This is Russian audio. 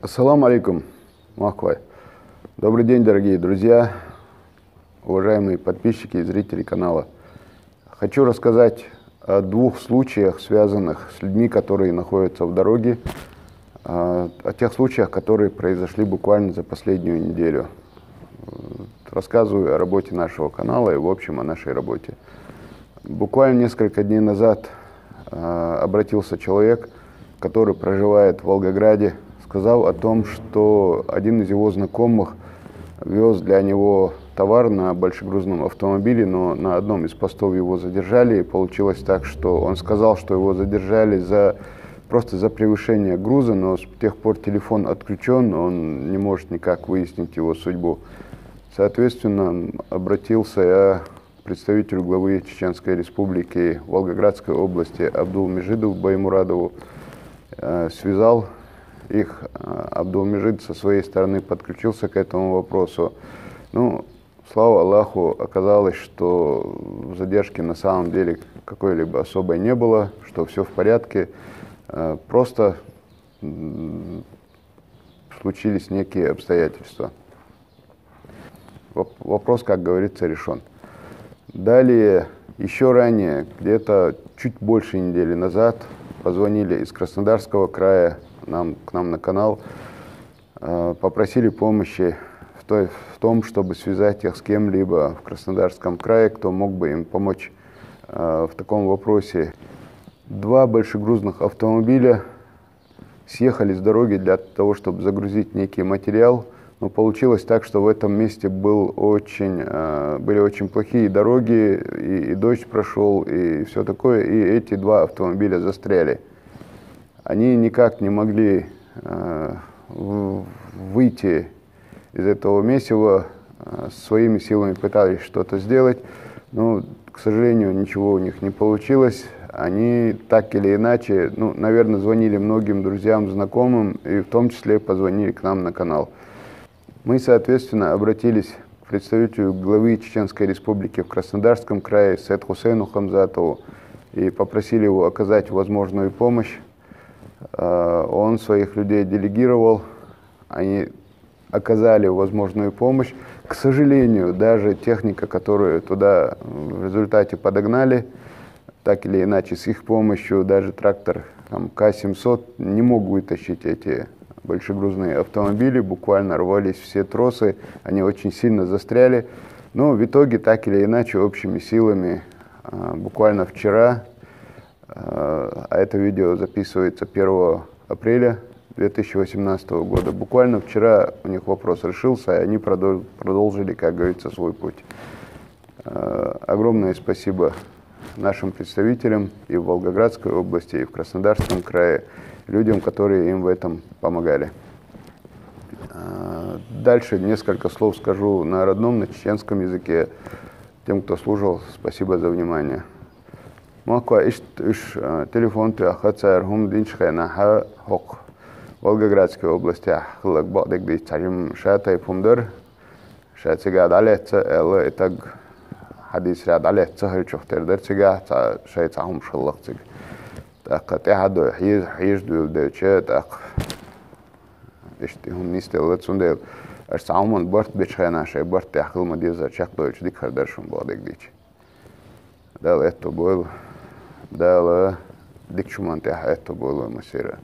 Ассаламу алейкум, Махвай. Добрый день, дорогие друзья, уважаемые подписчики и зрители канала. Хочу рассказать о двух случаях, связанных с людьми, которые находятся в дороге, о тех случаях, которые произошли буквально за последнюю неделю. Рассказываю о работе нашего канала и, в общем, о нашей работе. Буквально несколько дней назад обратился человек, который проживает в Волгограде, сказал о том, что один из его знакомых вез для него товар на большегрузном автомобиле, но на одном из постов его задержали, и получилось так, что он сказал, что его задержали просто за превышение груза, но с тех пор телефон отключен, он не может никак выяснить его судьбу. Соответственно, обратился я к представителю главы Чеченской Республики Волгоградской области Абдулмежиду Баймурадову, связал их. Абдулмежид со своей стороны подключился к этому вопросу. Ну, слава Аллаху, оказалось, что задержки на самом деле какой-либо особой не было, что все в порядке. Просто случились некие обстоятельства. Вопрос, как говорится, решен. Далее, еще ранее, где-то чуть больше недели назад, позвонили из Краснодарского края к нам на канал, попросили помощи в том, чтобы связать их с кем-либо в Краснодарском крае, кто мог бы им помочь в таком вопросе. Два большегрузных автомобиля съехали с дороги для того, чтобы загрузить некий материал, но получилось так, что в этом месте были очень плохие дороги, и дождь прошел, и все такое, и эти два автомобиля застряли. Они никак не могли выйти из этого месива, своими силами пытались что-то сделать, но, к сожалению, ничего у них не получилось. Они так или иначе, наверное, звонили многим друзьям, знакомым, и в том числе позвонили к нам на канал. Мы, соответственно, обратились к представителю главы Чеченской Республики в Краснодарском крае Саид Хусейну Хамзатову и попросили его оказать возможную помощь. Он своих людей делегировал, они оказали возможную помощь. К сожалению, даже техника, которую туда в результате подогнали, так или иначе, с их помощью даже трактор К-700 не мог вытащить эти большегрузные автомобили, буквально рвались все тросы, они очень сильно застряли. Но в итоге, так или иначе, общими силами, буквально вчера, а это видео записывается 1 апреля 2018 года, буквально вчера у них вопрос решился, и они продолжили, как говорится, свой путь. Огромное спасибо нашим представителям и в Волгоградской области, и в Краснодарском крае, людям, которые им в этом помогали. Дальше несколько слов скажу на родном, на чеченском языке. Тем, кто слушал, спасибо за внимание. Телефон Волгоградской области Ахлак Бадык Дичарим Шатай Пумдер Шатига Далеца Элла Итаг Хадис Ряд Алеца Хальчухтер Дерцига Шайтахум Шаллахциг. Так Тахаду Хижду Дече так Иштихум Нистел Лецундел Арсауман Борт Бичхана Шай Борт Тахил Мадиза Чакдойч Дикхар Дершум Бадык Дич. Дал это было. Дала Дикчуман Тах это было Масира.